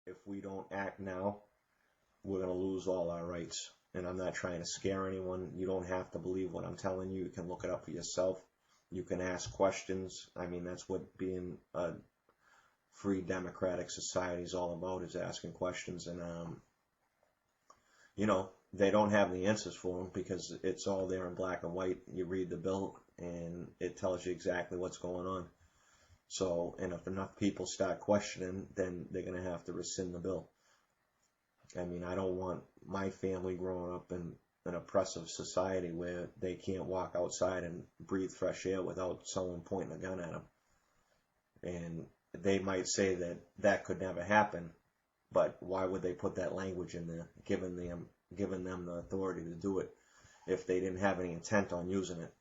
if we don't act now, we're going to lose all our rights. And I'm not trying to scare anyone. You don't have to believe what I'm telling you. You can look it up for yourself. You can ask questions. I mean, that's what being a free democratic society is all about, is asking questions. And, you know, they don't have the answers for them because it's all there in black and white. You read the bill and it tells you exactly what's going on. So, and if enough people start questioning, then they're going to have to rescind the bill. I mean, I don't want my family growing up in an oppressive society where they can't walk outside and breathe fresh air without someone pointing a gun at them. And they might say that that could never happen, but why would they put that language in there, giving them the authority to do it if they didn't have any intent on using it?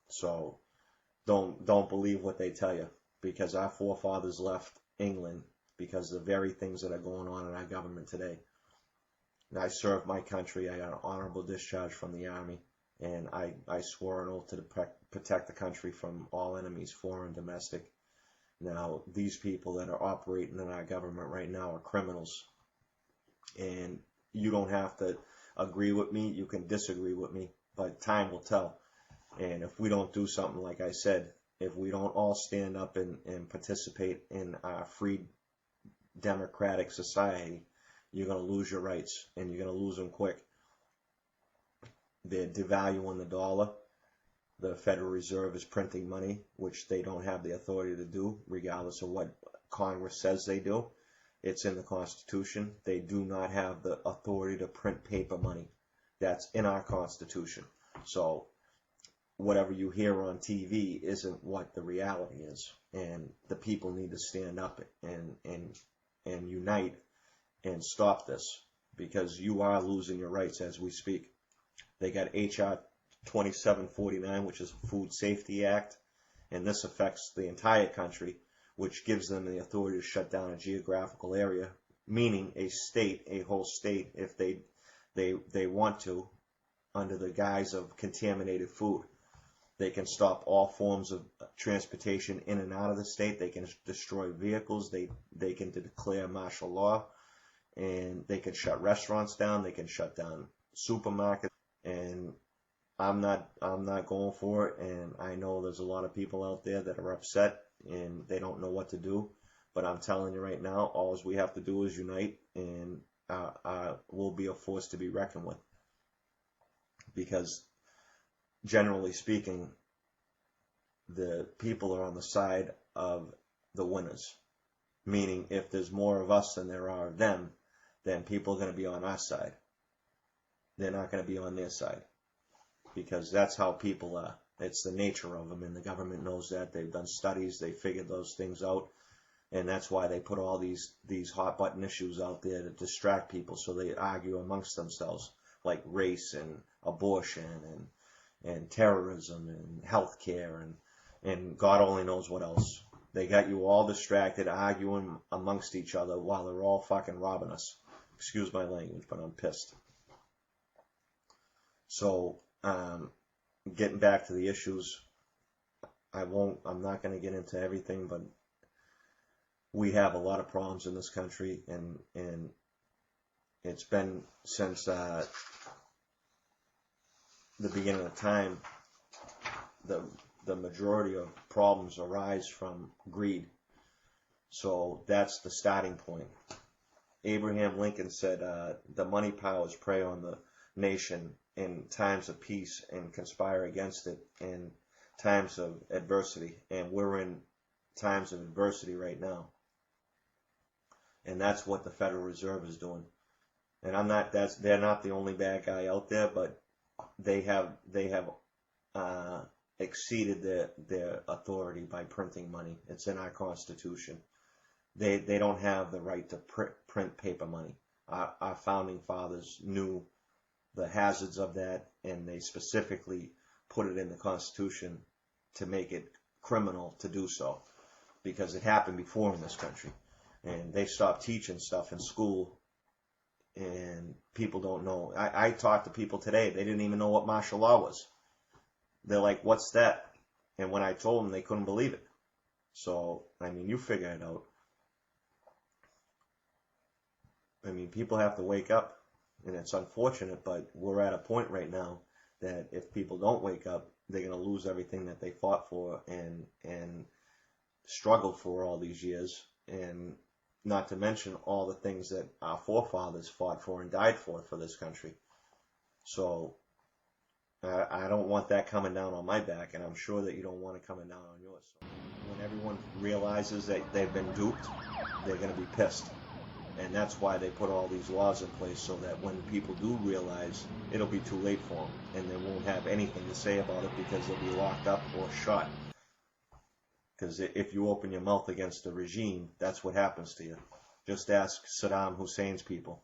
So don't believe what they tell you, because our forefathers left England because of the very things that are going on in our government today. I served my country. I got an honorable discharge from the Army, and I swore an oath to protect the country from all enemies, foreign, domestic. Now, these people that are operating in our government right now are criminals, and you don't have to agree with me. You can disagree with me, but time will tell. And if we don't do something, like I said, if we don't all stand up and participate in our free democratic society, you're going to lose your rights, and you're going to lose them quick. They're devaluing the dollar. The Federal Reserve is printing money, which they don't have the authority to do, regardless of what Congress says they do. It's in the Constitution. They do not have the authority to print paper money. That's in our Constitution. So whatever you hear on TV isn't what the reality is. And the people need to stand up and unite and stop this, because you are losing your rights as we speak. They got H.R. 2749, which is a Food Safety Act, and this affects the entire country, which gives them the authority to shut down a geographical area, meaning a state, a whole state, if they want to, under the guise of contaminated food. They can stop all forms of transportation in and out of the state. They can destroy vehicles. They can declare martial law, and they can shut restaurants down. They can shut down supermarkets. And I'm not going for it. And I know there's a lot of people out there that are upset and they don't know what to do. But I'm telling you right now, all we have to do is unite, and we'll be a force to be reckoned with. Because generally speaking, the people are on the side of the winners. Meaning, if there's more of us than there are of them, then people are going to be on our side. They're not going to be on their side. Because that's how people are. It's the nature of them, and the government knows that. They've done studies. They figured those things out. And that's why they put all these hot button issues out there to distract people, so they argue amongst themselves, like race and abortion and terrorism and healthcare and God only knows what else. They got you all distracted, arguing amongst each other while they're all fucking robbing us. Excuse my language, but I'm pissed. So, getting back to the issues, I'm not going to get into everything, but we have a lot of problems in this country, and it's been since the beginning of time. The majority of problems arise from greed. So that's the starting point. Abraham Lincoln said, the money powers prey on the nation in times of peace and conspire against it in times of adversity. And we're in times of adversity right now. And that's what the Federal Reserve is doing. And they're not the only bad guy out there, but they have exceeded their authority by printing money. It's in our Constitution. They don't have the right to print paper money. Our founding fathers knew the hazards of that, and they specifically put it in the Constitution to make it criminal to do so, because it happened before in this country. And they stopped teaching stuff in school, and people don't know. I talked to people today, they didn't even know what martial law was. They're like, what's that? And when I told them, they couldn't believe it. So, I mean, you figure it out. I mean, people have to wake up, and it's unfortunate, but we're at a point right now that if people don't wake up, they're going to lose everything that they fought for and struggled for all these years, and not to mention all the things that our forefathers fought for and died for this country. So I don't want that coming down on my back, and I'm sure that you don't want it coming down on yours. So when everyone realizes that they've been duped, they're going to be pissed. And that's why they put all these laws in place, so that when people do realize, it'll be too late for them, and they won't have anything to say about it because they'll be locked up or shot. Because if you open your mouth against the regime, that's what happens to you. Just ask Saddam Hussein's people.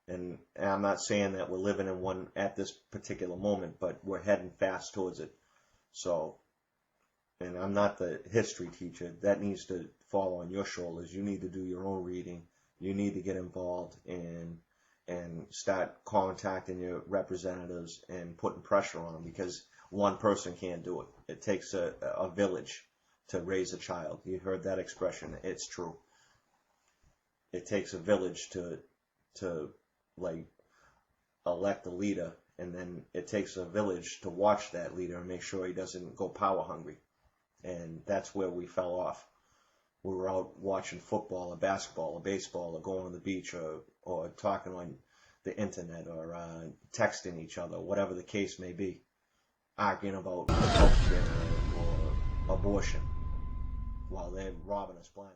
And I'm not saying that we're living in one at this particular moment, but we're heading fast towards it. So, and I'm not the history teacher. That needs to fall on your shoulders. You need to do your own reading. You need to get involved and start contacting your representatives and putting pressure on them, because one person can't do it. It takes a village to raise a child. You heard that expression. It's true. It takes a village to like elect a leader, and then it takes a village to watch that leader and make sure he doesn't go power hungry. And that's where we fell off. We were out watching football or basketball or baseball or going on the beach or talking on the internet or texting each other, whatever the case may be, arguing about healthcare or abortion while they're robbing us blind.